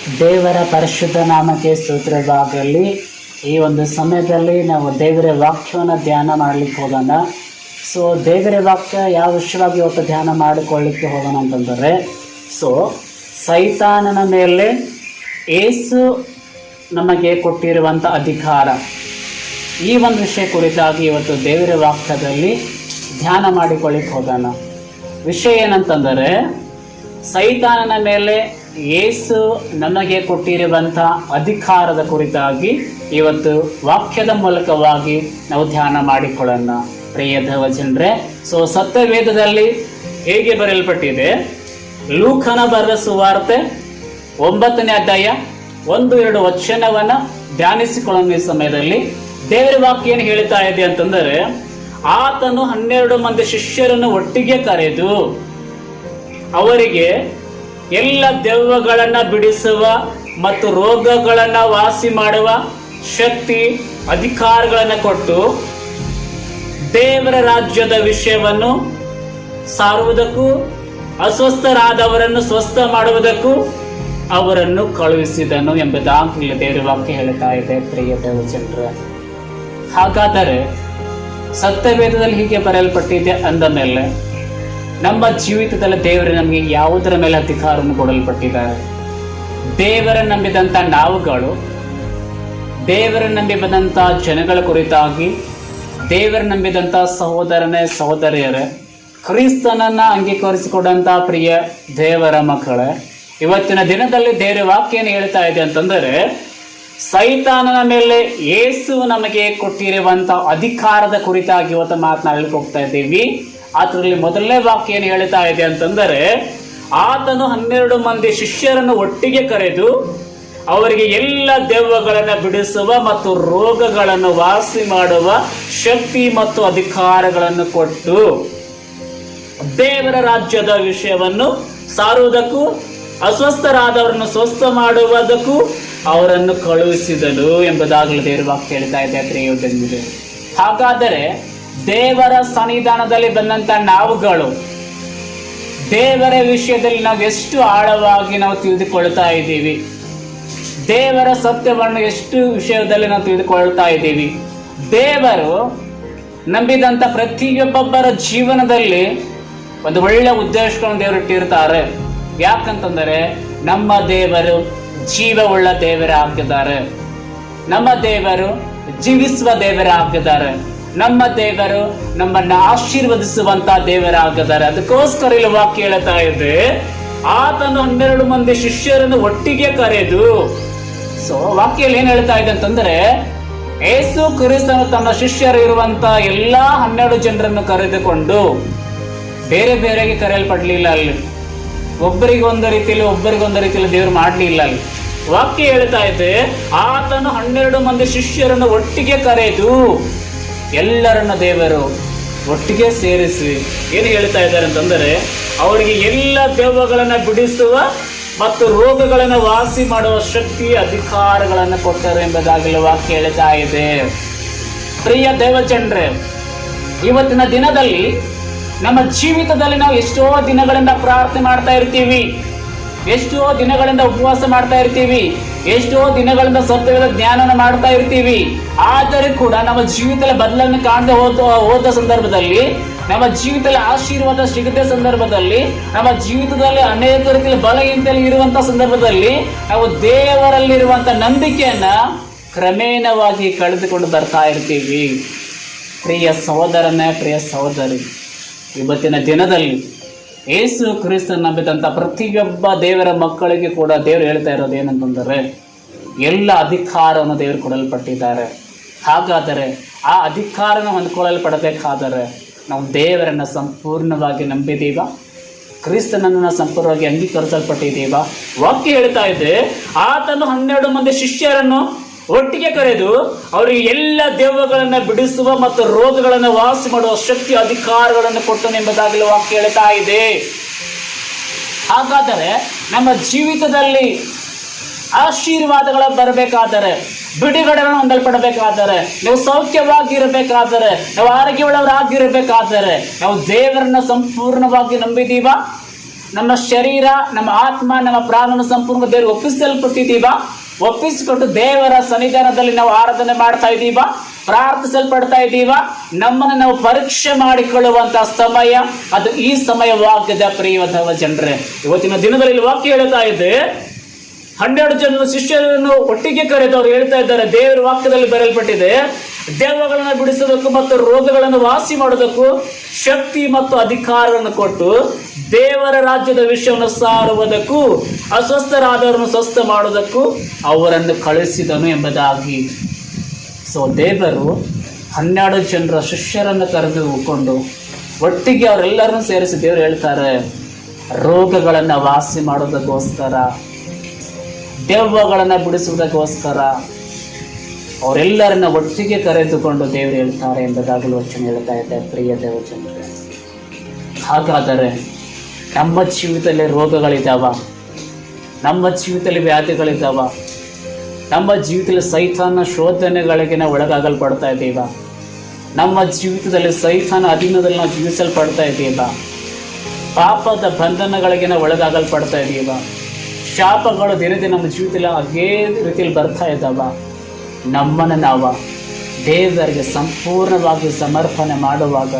ದೇವರ ಪರಿಶುದ್ಧ ನಾಮಕ್ಕೆ ಸ್ತೋತ್ರವಾಗಲಿ. ಈ ಒಂದು ಸಮಯದಲ್ಲಿ ನಾವು ದೇವರ ವಾಕ್ಯವನ್ನು ಧ್ಯಾನ ಮಾಡಲಿಕ್ಕೆ ಹೋಗೋಣ. ಸೊ ದೇವರ ವಾಕ್ಯ ಯಾವ ವಿಷಯವಾಗಿ ಇವತ್ತು ಧ್ಯಾನ ಮಾಡಿಕೊಳ್ಳಿಕ್ಕೆ ಹೋಗೋಣ ಅಂತಂದರೆ, ಸೈತಾನನ ಮೇಲೆ ಏಸು ನಮಗೆ ಕೊಟ್ಟಿರುವಂಥ ಅಧಿಕಾರ, ಈ ಒಂದು ವಿಷಯ ಕುರಿತಾಗಿ ಇವತ್ತು ದೇವರ ವಾಕ್ಯದಲ್ಲಿ ಧ್ಯಾನ ಮಾಡಿಕೊಳ್ಳಿಕ್ಕೆ ಹೋಗೋಣ. ವಿಷಯ ಏನಂತಂದರೆ, ಸೈತಾನನ ಮೇಲೆ ಯೇಸು ನಮಗೆ ಕೊಟ್ಟಿರುವಂಥ ಅಧಿಕಾರದ ಕುರಿತಾಗಿ ಇವತ್ತು ವಾಕ್ಯದ ಮೂಲಕವಾಗಿ ನಾವು ಧ್ಯಾನ ಮಾಡಿಕೊಳ್ಳೋಣ. ಪ್ರಿಯ ದೇವಜನರೇ, ಸತ್ಯವೇದದಲ್ಲಿ ಹೇಗೆ ಬರೆಯಲ್ಪಟ್ಟಿದೆ, ಲೂಕನ ಬರೆದ ಸುವಾರ್ತೆ 9ನೇ ಅಧ್ಯಾಯ 1-2 ವಚನವನ್ನು ಧ್ಯಾನಿಸಿಕೊಳ್ಳುವ ಈ ಸಮಯದಲ್ಲಿ ದೇವರ ವಾಕ್ಯ ಏನು ಹೇಳ್ತಾ ಇದೆ ಅಂತಂದರೆ, ಆತನು 12 ಮಂದಿ ಶಿಷ್ಯರನ್ನು ಒಟ್ಟಿಗೆ ಕರೆದು ಅವರಿಗೆ ಎಲ್ಲ ದೆವ್ವಗಳನ್ನು ಬಿಡಿಸುವ ಮತ್ತು ರೋಗಗಳನ್ನು ವಾಸಿ ಮಾಡುವ ಶಕ್ತಿ ಅಧಿಕಾರಗಳನ್ನು ಕೊಟ್ಟು ದೇವರ ರಾಜ್ಯದ ವಿಷಯವನ್ನು ಸಾರುವುದಕ್ಕೂ ಅಸ್ವಸ್ಥರಾದವರನ್ನು ಸ್ವಸ್ಥ ಮಾಡುವುದಕ್ಕೂ ಅವರನ್ನು ಕಳುಹಿಸಿದನು ಎಂಬುದಾಗಿ ದೇವರ ವಾಕ್ಯ ಹೇಳ್ತಾ ಇದೆ. ಪ್ರಿಯ ದೇವಜನರೇ, ಹಾಗಾದರೆ ಸತ್ಯವೇದದಲ್ಲಿ ಹೀಗೆ ಬರೆಯಲ್ಪಟ್ಟಿದೆ ಅಂದ ಮೇಲೆ ನಮ್ಮ ಜೀವಿತದಲ್ಲಿ ದೇವರು ನಮಗೆ ಯಾವುದರ ಮೇಲೆ ಅಧಿಕಾರವನ್ನು ಕೊಡಲ್ಪಟ್ಟಿದ್ದಾರೆ? ದೇವರ ನಂಬಿದಂಥ ನಾವುಗಳು, ದೇವರ ನಂಬಿದಂಥ ಜನಗಳ ಕುರಿತಾಗಿ, ದೇವರ ನಂಬಿದಂಥ ಸಹೋದರನೇ ಸಹೋದರಿಯರೇ, ಕ್ರಿಸ್ತನನ್ನ ಅಂಗೀಕರಿಸಿಕೊಂಡಂಥ ಪ್ರಿಯ ದೇವರ ಮಕ್ಕಳೇ, ಇವತ್ತಿನ ದಿನದಲ್ಲಿ ದೇವರ ವಾಕ್ಯ ಏನು ಹೇಳ್ತಾ ಇದೆ ಅಂತಂದರೆ, ಸೈತಾನನ ಮೇಲೆ ಯೇಸು ನಮಗೆ ಕೊಟ್ಟಿರುವಂಥ ಅಧಿಕಾರದ ಕುರಿತಾಗಿ ಇವತ್ತು ಮಾತನಾಡಲಿಕ್ಕೆ ಹೋಗ್ತಾ ಇದ್ದೀವಿ. ಅದರಲ್ಲಿ ಮೊದಲನೇ ವಾಕ್ಯ ಏನು ಹೇಳ್ತಾ ಇದೆ ಅಂತಂದರೆ, ಆತನು 12 ಮಂದಿ ಶಿಷ್ಯರನ್ನು ಒಟ್ಟಿಗೆ ಕರೆದು ಅವರಿಗೆ ಎಲ್ಲ ದೆವ್ವಗಳನ್ನು ಬಿಡಿಸುವ ಮತ್ತು ರೋಗಗಳನ್ನು ವಾಸಿ ಮಾಡುವ ಶಕ್ತಿ ಮತ್ತು ಅಧಿಕಾರಗಳನ್ನು ಕೊಟ್ಟು ದೇವರ ರಾಜ್ಯದ ವಿಷಯವನ್ನು ಸಾರುವುದಕ್ಕೂ ಅಸ್ವಸ್ಥರಾದವರನ್ನು ಸ್ವಸ್ಥ ಮಾಡುವುದಕ್ಕೂ ಅವರನ್ನು ಕಳುಹಿಸಿದನು ಎಂಬುದಾಗಲೂ ದೇವರ ವಾಕ್ಯ ಹೇಳ್ತಾ ಇದೆ. ಪ್ರಿಯೋದನಿದೆ, ಹಾಗಾದರೆ ದೇವರ ಸನ್ನಿಧಾನದಲ್ಲಿ ಬಂದಂಥ ನಾವುಗಳು ದೇವರ ವಿಷಯದಲ್ಲಿ ನಾವು ಎಷ್ಟು ಆಳವಾಗಿ ನಾವು ತಿಳಿದುಕೊಳ್ತಾ ಇದ್ದೀವಿ, ದೇವರ ಸತ್ಯವನ್ನು ಎಷ್ಟು ವಿಷಯದಲ್ಲಿ ನಾವು ತಿಳಿದುಕೊಳ್ತಾ ಇದ್ದೀವಿ. ದೇವರು ನಂಬಿದಂಥ ಪ್ರತಿಯೊಬ್ಬೊಬ್ಬರ ಜೀವನದಲ್ಲಿ ಒಂದು ಒಳ್ಳೆಯ ಉದ್ದೇಶಗಳನ್ನು ದೇವರು ಇಟ್ಟಿರ್ತಾರೆ. ಯಾಕಂತಂದರೆ ನಮ್ಮ ದೇವರು ಜೀವವುಳ್ಳ ದೇವರ ಹಾಕಿದ್ದಾರೆ, ನಮ್ಮ ದೇವರು ಜೀವಿಸುವ ದೇವರ ಹಾಕಿದ್ದಾರೆ, ನಮ್ಮ ದೇವರು ನಮ್ಮನ್ನು ಆಶೀರ್ವದಿಸುವಂತ ದೇವರಾಗಿದ್ದಾರೆ. ಅದಕ್ಕೋಸ್ಕರ ಇಲ್ಲಿ ವಾಕ್ಯ ಹೇಳ್ತಾ ಇದೆ, ಆತನು 12 ಮಂದಿ ಶಿಷ್ಯರನ್ನು ಒಟ್ಟಿಗೆ ಕರೆದು. ವಾಕ್ಯಲ್ಲಿ ಏನ್ ಹೇಳ್ತಾ ಇದೆ ಅಂತಂದ್ರೆ, ಯೇಸು ಕ್ರಿಸ್ತನು ತನ್ನ ಶಿಷ್ಯರು ಇರುವಂತ ಎಲ್ಲಾ 12 ಜನರನ್ನು ಕರೆದುಕೊಂಡು ಬೇರೆ ಬೇರೆಗೆ ಕರೆಯಲ್ಪಡ್ಲಿಲ್ಲ. ಅಲ್ಲಿ ಒಬ್ಬರಿಗೊಂದು ರೀತಿಯಲ್ಲಿ ದೇವರು ಮಾಡಲಿಲ್ಲ. ಅಲ್ಲಿ ವಾಕ್ಯ ಹೇಳ್ತಾ ಇದೆ, ಆತನು 12 ಮಂದಿ ಶಿಷ್ಯರನ್ನು ಒಟ್ಟಿಗೆ ಕರೆದು ಎಲ್ಲರನ್ನು ದೇವರು ಒಟ್ಟಿಗೆ ಸೇರಿಸಿ ಏನು ಹೇಳ್ತಾ ಇದ್ದಾರೆ ಅಂತಂದರೆ, ಅವರಿಗೆ ಎಲ್ಲ ದೆವ್ವಗಳನ್ನು ಬಿಡಿಸುವ ಮತ್ತು ರೋಗಗಳನ್ನು ವಾಸಿ ಮಾಡುವ ಶಕ್ತಿ ಅಧಿಕಾರಗಳನ್ನು ಕೊಟ್ಟರು ಎಂಬುದಾಗಲೂ ವಾಕ್ಯ ಹೇಳ್ತಾ ಇದೆ. ಪ್ರಿಯ ದೇವಜನರೇ, ಇವತ್ತಿನ ದಿನದಲ್ಲಿ ನಮ್ಮ ಜೀವಿತದಲ್ಲಿ ನಾವು ಎಷ್ಟೋ ದಿನಗಳಿಂದ ಪ್ರಾರ್ಥನೆ ಮಾಡ್ತಾ ಇರ್ತೀವಿ, ಎಷ್ಟೋ ದಿನಗಳಿಂದ ಉಪವಾಸ ಮಾಡ್ತಾ ಇರ್ತೀವಿ, ಎಷ್ಟೋ ದಿನಗಳಿಂದ ಸತ್ಯದ ಜ್ಞಾನನ ಮಾಡ್ತಾ ಇರ್ತೀವಿ. ಆದರೆ ಕೂಡ ನಮ್ಮ ಜೀವಿತದಲ್ಲಿ ಬದಲಾವಣೆ ಕಾಣದೆ ಹೋದ ಸಂದರ್ಭದಲ್ಲಿ, ನಮ್ಮ ಜೀವಿತದಲ್ಲಿ ಆಶೀರ್ವಾದ ಸಿಗದ ಸಂದರ್ಭದಲ್ಲಿ, ನಮ್ಮ ಜೀವಿತದಲ್ಲಿ ಅನೇಕ ರೀತಿಯಲ್ಲಿ ಬಲಹೀನತೆಯಲ್ಲಿ ಇರುವಂತಹ ಸಂದರ್ಭದಲ್ಲಿ ನಾವು ದೇವರಲ್ಲಿರುವಂಥ ನಂಬಿಕೆಯನ್ನ ಕ್ರಮೇಣವಾಗಿ ಕಳೆದುಕೊಂಡು ಬರ್ತಾ ಇರ್ತೀವಿ. ಪ್ರಿಯ ಸಹೋದರನೇ, ಪ್ರಿಯ ಸಹೋದರಿ, ಇವತ್ತಿನ ದಿನದಲ್ಲಿ ಯೇಸು ಕ್ರಿಸ್ತನ ನಂಬಿದಂಥ ಪ್ರತಿಯೊಬ್ಬ ದೇವರ ಮಕ್ಕಳಿಗೆ ಕೂಡ ದೇವರು ಹೇಳ್ತಾ ಇರೋದು ಏನಂತಂದರೆ, ಎಲ್ಲ ಅಧಿಕಾರವನ್ನು ದೇವರು ಕೊಡಲ್ಪಟ್ಟಿದ್ದಾರೆ. ಹಾಗಾದರೆ ಆ ಅಧಿಕಾರನ ಹೊಂದ್ಕೊಳ್ಳಲ್ಪಡಬೇಕಾದರೆ ನಾವು ದೇವರನ್ನು ಸಂಪೂರ್ಣವಾಗಿ ನಂಬಿದ್ದೀವ, ಕ್ರಿಸ್ತನನ್ನು ಸಂಪೂರ್ಣವಾಗಿ ಅಂಗೀಕರಿಸಲ್ಪಟ್ಟಿದ್ದೀವ. ವಾಕ್ಯ ಹೇಳ್ತಾ ಇದೆ, ಆತನು 12 ಮಂದಿ ಶಿಷ್ಯರನ್ನು ಒಟ್ಟಿಗೆ ಕರೆದು ಅವರಿಗೆ ಎಲ್ಲ ದೆವ್ವಗಳನ್ನು ಬಿಡಿಸುವ ಮತ್ತು ರೋಗಗಳನ್ನು ವಾಸಿ ಮಾಡುವ ಶಕ್ತಿ ಅಧಿಕಾರಗಳನ್ನು ಕೊಟ್ಟನು ಎಂಬುದಾಗಲೂ ವಾಕ್ಯ ಹೇಳ್ತಾ ಇದೆ. ಹಾಗಾದರೆ ನಮ್ಮ ಜೀವಿತದಲ್ಲಿ ಆಶೀರ್ವಾದಗಳು ಬರಬೇಕಾದರೆ, ಬಿಡುಗಡೆಗಳನ್ನು ಹೊಂದಲ್ಪಡಬೇಕಾದರೆ, ನಾವು ಸೌಖ್ಯವಾಗಿರಬೇಕಾದರೆ, ನಾವು ಆರೋಗ್ಯವುಳ್ಳವರಾಗಿರಬೇಕಾದರೆ ನಾವು ದೇವರನ್ನ ಸಂಪೂರ್ಣವಾಗಿ ನಂಬಿದೀವ, ನಮ್ಮ ಶರೀರ, ನಮ್ಮ ಆತ್ಮ, ನಮ್ಮ ಪ್ರಾಣನ ಸಂಪೂರ್ಣ ದೇವರು ಒಪ್ಪಿಸಲ್ಪಟ್ಟಿದ್ದೀವ. ಒಪ್ಪಿಸಿಕೊಟ್ಟು ದೇವರ ಸನ್ನಿಧಾನದಲ್ಲಿ ನಾವು ಆರಾಧನೆ ಮಾಡ್ತಾ ಇದ್ದೀವ, ಪ್ರಾರ್ಥಿಸಲ್ಪಡ್ತಾ ಇದ್ದೀವ. ನಮ್ಮನ್ನು ನಾವು ಪರೀಕ್ಷೆ ಮಾಡಿಕೊಳ್ಳುವಂತ ಸಮಯ ಅದು ಈ ಸಮಯವಾಗದ ಪ್ರಿಯವಾದ ಜನರೇ. ಇವತ್ತಿನ ದಿನದಲ್ಲಿ ವಾಕ್ಯ ಹೇಳ್ತಾ ಇದೆ, 12 ಜನ ಶಿಷ್ಯರನ್ನು ಒಟ್ಟಿಗೆ ಕರೆದು ಅವರು ಹೇಳ್ತಾ ಇದ್ದಾರೆ, ದೇವರ ವಾಕ್ಯದಲ್ಲಿ ಬರೆಯಲ್ಪಟ್ಟಿದೆ, ದೆವ್ವಗಳನ್ನು ಬಿಡಿಸೋದಕ್ಕೂ ಮತ್ತು ರೋಗಗಳನ್ನು ವಾಸಿ ಮಾಡೋದಕ್ಕೂ ಶಕ್ತಿ ಮತ್ತು ಅಧಿಕಾರವನ್ನು ಕೊಟ್ಟು ದೇವರ ರಾಜ್ಯದ ವಿಷಯವನ್ನು ಸಾರುವುದಕ್ಕೂ ಅಸ್ವಸ್ಥರಾದವರನ್ನು ಸ್ವಸ್ಥ ಮಾಡುವುದಕ್ಕೂ ಅವರನ್ನು ಕಳಿಸಿದನು ಎಂಬುದಾಗಿ. ಸೊ ದೇವರು 12 ಜನರ ಶಿಷ್ಯರನ್ನು ಕರೆದುಕೊಂಡು ಒಟ್ಟಿಗೆ ಅವರೆಲ್ಲರನ್ನು ಸೇರಿಸಿ ದೇವರು ಹೇಳ್ತಾರೆ, ರೋಗಗಳನ್ನು ವಾಸಿ ಮಾಡೋದಕ್ಕೋಸ್ಕರ, ದೆವ್ವಗಳನ್ನು ಬಿಡಿಸುವುದಕ್ಕೋಸ್ಕರ ಅವರೆಲ್ಲರನ್ನ ಒಟ್ಟಿಗೆ ಕರೆದುಕೊಂಡು ದೇವರು ಹೇಳ್ತಾರೆ ಎಂಬುದಾಗಲೂ ವಚನ ಹೇಳ್ತಾ ಇದೆ. ಪ್ರಿಯ ದೇವಜನರೇ, ಹಾಗಾದರೆ ನಮ್ಮ ಜೀವಿತದಲ್ಲಿ ರೋಗಗಳಿದ್ದಾವ, ನಮ್ಮ ಜೀವಿತದಲ್ಲಿ ವ್ಯಾಧಿಗಳಿದ್ದಾವ, ನಮ್ಮ ಜೀವಿತದಲ್ಲಿ ಸೈತಾನ ಶೋಧನೆಗಳಿಗೆ ನಾವು ಒಳಗಾಗಲ್ಪಡ್ತಾ ಇದ್ದೀವ, ನಮ್ಮ ಜೀವಿತದಲ್ಲಿ ಸೈತಾನ ಅಧೀನದಲ್ಲಿ ನಾವು ಜೀವಿಸಲ್ಪಡ್ತಾ ಇದ್ದೀವ, ಪಾಪದ ಬಂಧನಗಳಿಗೆ ನಾವು ಒಳಗಾಗಲ್ಪಡ್ತಾ ಇದ್ದೀವ, ಶಾಪಗಳು ದಿನ ದಿನ ನಮ್ಮ ಜೀವಿತದಲ್ಲಿ ಅದೇ ರೀತಿಯಲ್ಲಿ ಬರ್ತಾ ಇದ್ದಾವ. ನಮ್ಮನ್ನು ನಾವು ದೇವರಿಗೆ ಸಂಪೂರ್ಣವಾಗಿ ಸಮರ್ಪಣೆ ಮಾಡುವಾಗ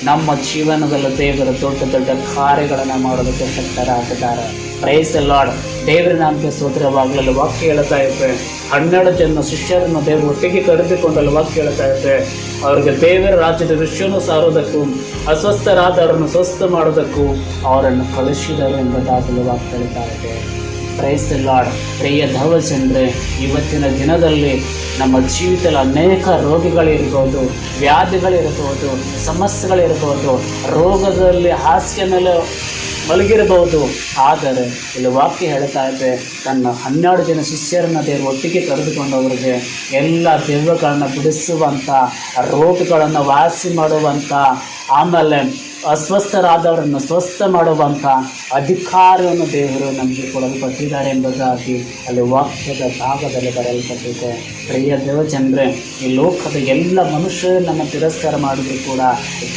ನಮ್ಮ ಜೀವನದಲ್ಲಿ ದೇವರು ದೊಡ್ಡ ದೊಡ್ಡ ಕಾರ್ಯಗಳನ್ನು ಮಾಡೋದಕ್ಕೆ ಶಕ್ತರಾಗಿದ್ದಾರೆ. Price the lord. ದೇವರ ನಾಮಕ್ಕೆ ಸ್ತೋತ್ರವಾಗಲು ವಾಕ್ಯ ಹೇಳ್ತಾ ಇದ್ದೆ, 12 ಜನ ಶಿಷ್ಯರನ್ನು ದೇವರು ಒಟ್ಟಿಗೆ ಕರೆದುಕೊಂಡಲ್ಲಿ ವಾಕ್ಯ ಹೇಳ್ತಾ ಇದ್ದೆ, ಅವರಿಗೆ ದೇವರ ರಾಜ್ಯದ ವಿಷಯವನ್ನು ಸಾರೋದಕ್ಕೂ ಅಸ್ವಸ್ಥರಾದವರನ್ನು ಸ್ವಸ್ಥ ಮಾಡೋದಕ್ಕೂ ಅವರನ್ನು ಕಳಿಸಿದರು ಎಂಬುದಾಗಲು ವಾಕ್ಯ ಹೇಳ್ತಾ ಇದೆ. Praise the lord. ಪ್ರಿಯ ದೈವಜನರೇ, ಇವತ್ತಿನ ದಿನದಲ್ಲಿ ನಮ್ಮ ಜೀವಿತದಲ್ಲಿ ಅನೇಕ ರೋಗಿಗಳಿರ್ಬೋದು, ವ್ಯಾಧಿಗಳಿರ್ಬೋದು, ಸಮಸ್ಯೆಗಳಿರ್ಬೋದು, ರೋಗದಲ್ಲಿ ಹಾಸಿಗೆ ಮೇಲೆ ಮಲಗಿರಬಹುದು. ಆದರೆ ಇಲ್ಲಿ ವಾಕ್ಯ ಹೇಳ್ತಾ ಇದೆ, ತನ್ನ 12 ಜನ ಶಿಷ್ಯರನ್ನ ದೇವರು ಒಟ್ಟಿಗೆ ಕರೆದುಕೊಂಡವರಿಗೆ ಎಲ್ಲ ದೆವ್ವಗಳನ್ನು ಬಿಡಿಸುವಂಥ, ರೋಗಗಳನ್ನು ವಾಸಿ ಮಾಡುವಂಥ, ಆಮೇಲೆ ಅಸ್ವಸ್ಥರಾದವರನ್ನು ಸ್ವಸ್ಥ ಮಾಡುವಂಥ ಅಧಿಕಾರವನ್ನು ದೇವರು ನಮಗೆ ಕೊಡಲ್ಪಟ್ಟಿದ್ದಾರೆ ಎಂಬುದಾಗಿ ಅಲ್ಲಿ ವಾಕ್ಯದ ಭಾಗದಲ್ಲಿ ಬರೆಯಲ್ಪಟ್ಟಿದೆ. ಪ್ರಿಯ ದೇವಜನರೇ, ಈ ಲೋಕದ ಎಲ್ಲ ಮನುಷ್ಯರನ್ನು ತಿರಸ್ಕಾರ ಮಾಡಿದ್ರು ಕೂಡ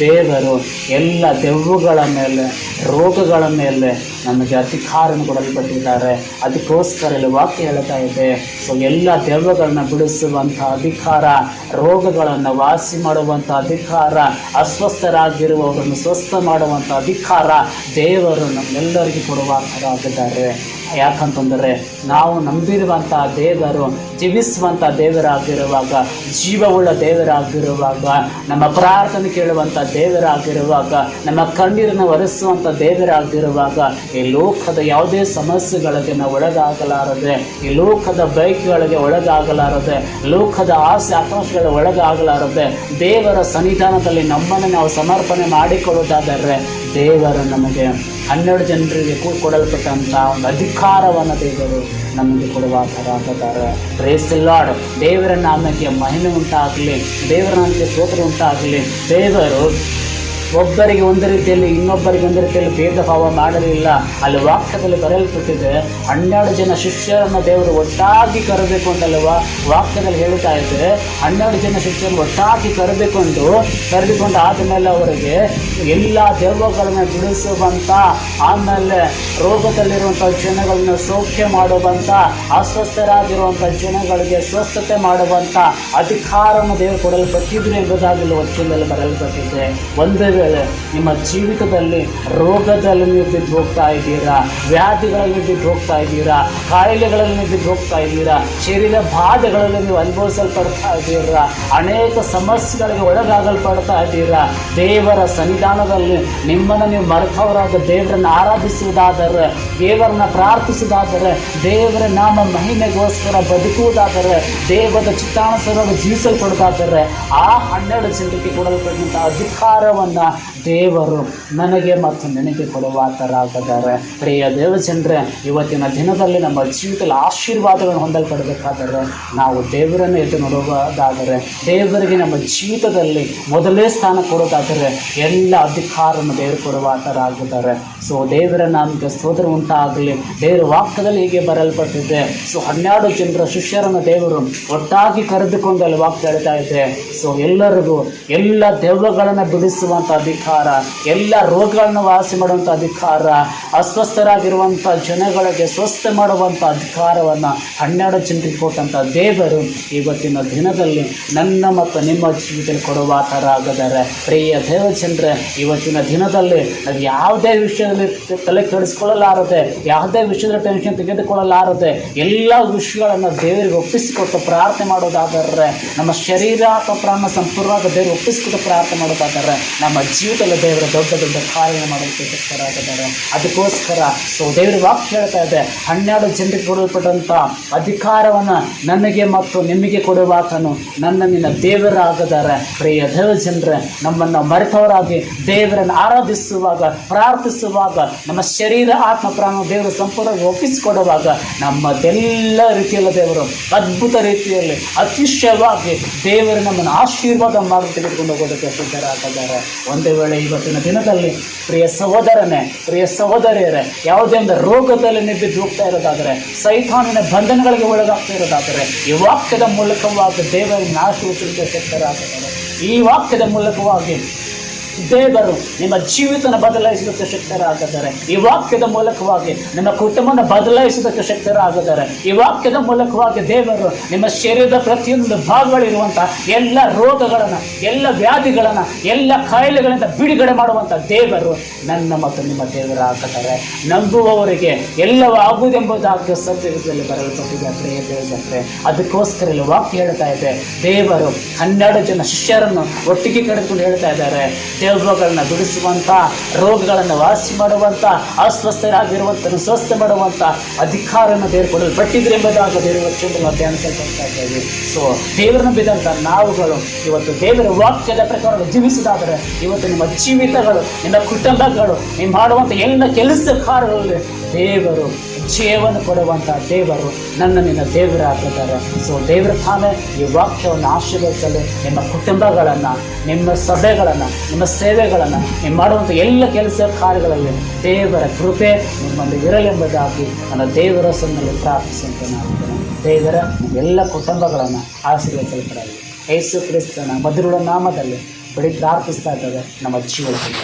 ದೇವರು ಎಲ್ಲ ದೆವ್ವಗಳ ಮೇಲೆ, ರೋಗಗಳ ಮೇಲೆ ನಮಗೆ ಅಧಿಕಾರವನ್ನು ಕೊಡಲ್ಪಟ್ಟಿದ್ದಾರೆ. ಅದಕ್ಕೋಸ್ಕರ ಇಲ್ಲಿ ವಾಕ್ಯ ಹೇಳ್ತಾ ಇದೆ, ಸೊ ಎಲ್ಲ ದೆವ್ವಗಳನ್ನು ಬಿಡಿಸುವಂಥ ಅಧಿಕಾರ, ರೋಗಗಳನ್ನು ವಾಸಿ ಮಾಡುವಂಥ ಅಧಿಕಾರ, ಅಸ್ವಸ್ಥರಾಗಿರುವವರನ್ನು ಸ್ವಸ್ಥ ಮಾಡುವಂಥ ಅಧಿಕಾರ ದೇವರು ನಮ್ಮೆಲ್ಲರಿಗೂ ಕೊಡುವಂತರಾಗಿದ್ದಾರೆ. ಯಾಕಂತಂದರೆ ನಾವು ನಂಬಿರುವಂಥ ದೇವರು ಜೀವಿಸುವಂಥ ದೇವರಾಗಿರುವಾಗ, ಜೀವವುಳ್ಳ ದೇವರಾಗಿರುವಾಗ, ನಮ್ಮ ಪ್ರಾರ್ಥನೆ ಕೇಳುವಂಥ ದೇವರಾಗಿರುವಾಗ, ನಮ್ಮ ಕಣ್ಣೀರನ್ನು ಒರೆಸುವಂಥ ದೇವರಾಗಿರುವಾಗ, ಈ ಲೋಕದ ಯಾವುದೇ ಸಮಸ್ಯೆಗಳಿಗೆ ನಾವು ಒಳಗಾಗಲಾರದೆ, ಈ ಲೋಕದ ಬೈಕ್ಗಳಿಗೆ ಒಳಗಾಗಲಾರದೆ, ಲೋಕದ ಆಸೆ ಆಕಾಂಕ್ಷೆಗಳ ಒಳಗಾಗಲಾರದೆ ದೇವರ ಸನ್ನಿಧಾನದಲ್ಲಿ ನಮ್ಮನ್ನು ನಾವು ಸಮರ್ಪಣೆ ಮಾಡಿಕೊಳ್ಳುವುದಾದರೆ ದೇವರು ನಮಗೆ 12 ಜನರಿಗೆ ಕೊಡಲ್ಪಟ್ಟಂಥ ಒಂದು ಅಧಿಕಾರವನ್ನು ದೇವರು ನಮಗೆ ಕೊಡುವಾತರಾಗಿದ್ದಾರೆ. Price the lord. ದೇವರ ನಾಮಕ್ಕೆ ಮಹಿಮೆ ಉಂಟಾಗಲಿ, ದೇವರ ನಾಮಕ್ಕೆ ಸ್ತೋತ್ರ ಉಂಟಾಗಲಿ. ದೇವರು ಒಬ್ಬರಿಗೆ ಒಂದು ರೀತಿಯಲ್ಲಿ ಇನ್ನೊಬ್ಬರಿಗೆ ಒಂದು ರೀತಿಯಲ್ಲಿ ಭೇದ ಭಾವ ಮಾಡಲಿಲ್ಲ. ಅಲ್ಲಿ ವಾಕ್ಯದಲ್ಲಿ ಬರೆಯಲ್ಪಟ್ಟಿದೆ, 12 ಜನ ಶಿಷ್ಯರನ್ನು ದೇವರು ಒಟ್ಟಾಗಿ ಕರೆದುಕೊಂಡಲ್ವ ವಾಕ್ಯದಲ್ಲಿ ಹೇಳ್ತಾ ಇದೆ. 12 ಜನ ಶಿಷ್ಯರನ್ನು ಒಟ್ಟಾಗಿ ಕರೆದುಕೊಂಡು ಆದಮೇಲೆ ಅವರಿಗೆ ಎಲ್ಲ ದೆವ್ವಗಳನ್ನು ಬಿಡಿಸುವಂಥ, ಆಮೇಲೆ ರೋಗದಲ್ಲಿರುವಂಥ ಜನಗಳನ್ನು ಸೌಖ್ಯ ಮಾಡುವಂಥ, ಅಸ್ವಸ್ಥರಾಗಿರುವಂಥ ಜನಗಳಿಗೆ ಸ್ವಸ್ಥತೆ ಮಾಡುವಂಥ ಅಧಿಕಾರವನ್ನು ದೇವರು ಕೊಡಲ್ಪಟ್ಟಿದ್ರು ಎಂಬುದಾಗಿ ವಚನದಲ್ಲಿ ಬರೆಯಲ್ಪಟ್ಟಿದೆ. ಒಂದು ವೇಳೆ ನಿಮ್ಮ ಜೀವಿತದಲ್ಲಿ ರೋಗದಲ್ಲಿ ನೀವು ಬಿದ್ದು ಹೋಗ್ತಾ ಇದ್ದೀರಾ, ವ್ಯಾಧಿಗಳಲ್ಲಿ ಬಿದ್ದು ಹೋಗ್ತಾ ಇದ್ದೀರಾ, ಕಾಯಿಲೆಗಳಲ್ಲಿ ನೀವು ಬಿದ್ದು ಹೋಗ್ತಾ ಇದ್ದೀರಾ, ಶರೀರ ಬಾಧೆಗಳಲ್ಲಿ ನೀವು ಅನುಭವಿಸಲ್ಪಡ್ತಾ ಇದ್ದೀರಾ, ಅನೇಕ ಸಮಸ್ಯೆಗಳಿಗೆ ಒಳಗಾಗಲ್ಪಡ್ತಾ ಇದ್ದೀರಾ, ದೇವರ ಸನ್ನಿಧಾನದಲ್ಲಿ ನಿಮ್ಮನ್ನು ನೀವು ಮರೆತವರಾದ ದೇವರನ್ನು ಆರಾಧಿಸುವುದಾದರೆ, ದೇವರನ್ನ ಪ್ರಾರ್ಥಿಸುವುದಾದರೆ, ದೇವರ ನಾಮ ಮಹಿಮೆಗೋಸ್ಕರ ಬದುಕುವುದಾದರೆ, ದೇವರ ಚಿತ್ತಾನುಸಾರವಾಗಿ ಜೀವಿಸಲ್ಪಡುವುದಾದರೆ ಆ 12 ಜನರಿಗೆ ಕೊಡಲ್ಪಟ್ಟಂಥ ಅಧಿಕಾರವನ್ನು ದೇವರು ನನಗೆ ಮತ್ತು ನಿನಗೆ ಕೊಡುವಾತರಾಗಿದ್ದಾರೆ. ಪ್ರಿಯ ದೇವಜನರೇ, ಇವತ್ತಿನ ದಿನದಲ್ಲಿ ನಮ್ಮ ಜೀವಿತದಲ್ಲಿ ಆಶೀರ್ವಾದಗಳನ್ನು ಹೊಂದಲ್ಪಡಬೇಕಾದರೆ ನಾವು ದೇವರನ್ನು ಎದ್ದು ನೋಡುವುದಾದರೆ, ದೇವರಿಗೆ ನಮ್ಮ ಜೀವಿತದಲ್ಲಿ ಮೊದಲೇ ಸ್ಥಾನ ಕೊಡೋದಾದರೆ ಎಲ್ಲ ಅಧಿಕಾರವನ್ನು ದೇವರು ಕೊಡುವಾತರಾಗಿದ್ದಾರೆ. ಸೊ ದೇವರ ನಾಮಕ್ಕೆ ಸ್ತೋತ್ರ ಉಂಟಾಗಲಿ. ದೇವರ ವಾಕ್ಯದಲ್ಲಿ ಹೀಗೆ ಬರೆಯಲ್ಪಟ್ಟಿದೆ, ಸೊ 12 ಜನರ ಶಿಷ್ಯರನ್ನು ದೇವರು ಒಟ್ಟಾಗಿ ಕರೆದುಕೊಂಡು ಅಲ್ಲಿ ವಾಕ್ಯ ಹೇಳ್ತಾ ಇದೆ. ಸೊ ಎಲ್ಲರಿಗೂ ಎಲ್ಲ ದೆವ್ವಗಳನ್ನು ಬಿಡಿಸುವಂಥ ಅಧಿಕಾರ, ಎಲ್ಲ ರೋಗಗಳನ್ನು ವಾಸಿ ಮಾಡುವಂಥ ಅಧಿಕಾರ, ಅಸ್ವಸ್ಥರಾಗಿರುವಂಥ ಜನಗಳಿಗೆ ಸ್ವಸ್ಥ ಮಾಡುವಂಥ ಅಧಿಕಾರವನ್ನು 12 ಜನರಿಗೆ ಕೊಟ್ಟಂಥ ದೇವರು ಇವತ್ತಿನ ದಿನದಲ್ಲಿ ನನ್ನ ಮತ್ತು ನಿಮ್ಮ ಜೀವಿತದಲ್ಲಿ ಕೊಡುವ ಥರ ಆಗಿದ್ದಾರೆ. ಪ್ರಿಯ ದೇವಜನರೇ, ಇವತ್ತಿನ ದಿನದಲ್ಲಿ ನಾವು ಯಾವುದೇ ವಿಷಯದಲ್ಲಿ ತಲೆ ಕೆಡಿಸ್ಕೊಳ್ಳಲಾರದೆ, ಯಾವುದೇ ವಿಷಯದ ಟೆನ್ಷನ್ ತೆಗೆದುಕೊಳ್ಳಲಾರದೆ, ಎಲ್ಲ ವಿಷಯಗಳನ್ನು ದೇವರಿಗೆ ಒಪ್ಪಿಸಿಕೊಟ್ಟು ಪ್ರಾರ್ಥನೆ ಮಾಡೋದಾದರೆ, ನಮ್ಮ ಶರೀರ ಅಥವಾ ಪ್ರಾಣ ಸಂಪೂರ್ಣವಾಗಿ ದೇವರು ಒಪ್ಪಿಸಿಕೊಟ್ಟು ಪ್ರಾರ್ಥನೆ ಮಾಡೋದಾದರೆ, ನಮ್ಮ ಜೀವಿತದಲ್ಲಿ ದೇವರ ದೊಡ್ಡ ದೊಡ್ಡ ಕಾರ್ಯ ಮಾಡೋದಕ್ಕೆ ಶಕ್ತರಾಗಿದ್ದಾರೆ. ಅದಕ್ಕೋಸ್ಕರ ದೇವರ ವಾಕ್ಯ ಹೇಳ್ತಾ ಇದೆ, 12 ಜನರಿಗೆ ಕೊಡಲ್ಪಟ್ಟಂಥ ಅಧಿಕಾರವನ್ನು ನನಗೆ ಮತ್ತು ನಿಮಗೆ ಕೊಡುವಾತನು ನನ್ನ ನಿನ್ನ ದೇವರಾಗಿದ್ದಾರೆ. ಪ್ರಿಯ ದೇವಜನರೇ, ನಮ್ಮನ್ನು ಮರೆತವರಾಗಿ ದೇವರನ್ನು ಆರಾಧಿಸುವಾಗ, ಪ್ರಾರ್ಥಿಸುವಾಗ, ನಮ್ಮ ಶರೀರ ಆತ್ಮ ಪ್ರಾಣ ದೇವರು ಸಂಪೂರ್ಣವಾಗಿ ಒಪ್ಪಿಸಿಕೊಡುವಾಗ ನಮ್ಮದೆಲ್ಲ ರೀತಿಯಲ್ಲಿ ದೇವರು ಅದ್ಭುತ ರೀತಿಯಲ್ಲಿ ಅತಿಶಯವಾಗಿ ದೇವರು ನಮ್ಮನ್ನು ಆಶೀರ್ವಾದ ಮಾಡಿ ತೆಗೆದುಕೊಂಡು ಹೋಗೋದಕ್ಕೆ ಸಿದ್ಧರಾಗಿದ್ದಾರೆ. ಒಂದೇ ವೇಳೆ ಇವತ್ತಿನ ದಿನದಲ್ಲಿ ಪ್ರಿಯ ಸಹೋದರನೇ, ಪ್ರಿಯ ಸಹೋದರಿಯರೇ, ಯಾವುದೇ ಒಂದು ರೋಗದಲ್ಲಿ ನೀವು ಬಿದ್ದು ಹೋಗ್ತಾ ಇರೋದಾದರೆ, ಸೈತಾನಿನ ಬಂಧನಗಳಿಗೆ ಒಳಗಾಗ್ತಾ ಇರೋದಾದರೆ, ಈ ವಾಕ್ಯದ ಮೂಲಕವಾಗಿ ದೇವರನ್ನು ಆಶೀರ್ವದಿಸಲಿಕ್ಕೆ ಸಿದ್ಧರಾಗಿದ್ದಾರೆ. ಈ ವಾಕ್ಯದ ಮೂಲಕವಾಗಿ ದೇವರು ನಿಮ್ಮ ಜೀವಿತನ ಬದಲಾಯಿಸೋದಕ್ಕೆ ಶಕ್ತರಾಗಿದ್ದಾರೆ. ಈ ವಾಕ್ಯದ ಮೂಲಕವಾಗಿ ನಿಮ್ಮ ಕುಟುಂಬನ ಬದಲಾಯಿಸೋದಕ್ಕೆ ಶಕ್ತರಾಗಿದ್ದಾರೆ. ಈ ವಾಕ್ಯದ ಮೂಲಕವಾಗಿ ದೇವರು ನಿಮ್ಮ ಶರೀರದ ಪ್ರತಿಯೊಂದು ಭಾಗಗಳಿರುವಂಥ ಎಲ್ಲ ರೋಗಗಳನ್ನು, ಎಲ್ಲ ವ್ಯಾಧಿಗಳನ್ನು, ಎಲ್ಲ ಕಾಯಿಲೆಗಳಿಂದ ಬಿಡುಗಡೆ ಮಾಡುವಂಥ ದೇವರು ನನ್ನ ಮತ್ತು ನಿಮ್ಮ ದೇವರಾಗಿದ್ದಾರೆ. ನಂಬುವವರಿಗೆ ಎಲ್ಲವೂ ಆಗುವುದೆಂಬುದಾಗಿ ಸತ್ಯದಲ್ಲಿ ಬರಲ್ಪಟ್ಟಿದೆ. ಪ್ರಿಯ ದೇವರೇ, ಅದಕ್ಕೋಸ್ಕರ ಇಲ್ಲಿ ವಾಕ್ಯ ಹೇಳ್ತಾ ಇದೆ, ದೇವರು 12 ಜನ ಶಿಷ್ಯರನ್ನು ಒಟ್ಟಿಗೆ ಕರೆದುಕೊಂಡು ಹೇಳ್ತಾ ಇದ್ದಾರೆ, ದೇವರುಗಳನ್ನ ಬಿಡಿಸುವಂಥ, ರೋಗಗಳನ್ನು ವಾಸಿ ಮಾಡುವಂಥ, ಅಸ್ವಸ್ಥರಾಗಿರುವಂಥ ಸ್ವಸ್ಥ ಮಾಡುವಂಥ ಅಧಿಕಾರವನ್ನು ದೇವರು ಕೊಡಲು ಪಟ್ಟಿದ್ರೆ ಎಂಬುದಾಗಿ ದೇವರ ವಚನವನ್ನು ಧ್ಯಾನಿಸಲ್ಪಡ್ತಾ ಇದ್ದೇವೆ. ದೇವರನ್ನು ಬಿದ್ದಂಥ ನಾವುಗಳು ಇವತ್ತು ದೇವರ ವಾಕ್ಯದ ಪ್ರಕಾರ ಜೀವಿಸಿದಾದರೆ, ಇವತ್ತು ನಿಮ್ಮ ಜೀವಿತಗಳು, ನಿಮ್ಮ ಕುಟುಂಬಗಳು, ನೀವು ಮಾಡುವಂಥ ಎಲ್ಲ ಕೆಲಸ ಕಾರ್ಯಗಳಲ್ಲಿ ದೇವರು ಜೀವನ ಕೊಡುವಂಥ ದೇವರು ನನ್ನ ನಿನ್ನ ದೇವರಾಗಿದ್ದಾರೆ. ದೇವರ ತಾನೇ ಈ ವಾಕ್ಯವನ್ನು ಆಶೀರ್ವದಿಸಲು ನಿಮ್ಮ ಕುಟುಂಬಗಳನ್ನು, ನಿಮ್ಮ ಸಭೆಗಳನ್ನು, ನಿಮ್ಮ ಸೇವೆಗಳನ್ನು, ನೀವು ಮಾಡುವಂಥ ಎಲ್ಲ ಕೆಲಸ ಕಾರ್ಯಗಳಲ್ಲಿ ದೇವರ ಕೃಪೆ ನಿಮ್ಮಲ್ಲಿ ಇರಲೆಂಬುದಾಗಿ ನನ್ನ ದೇವರ ಸನ್ನಲ್ಲಿ ಪ್ರಾರ್ಥಿಸುವಂತೆ ನಾನು ದೇವರ ಎಲ್ಲ ಕುಟುಂಬಗಳನ್ನು ಆಶೀರ್ವದಿಸಲ್ಪಡಲಿ. ಯೇಸು ಕ್ರಿಸ್ತನ ಮಧುರ ನಾಮದಲ್ಲಿ ಬಡಿ ಪ್ರಾರ್ಥಿಸ್ತಾ ಇದ್ದಾರೆ ನಮ್ಮ ಜೀವನದಲ್ಲಿ.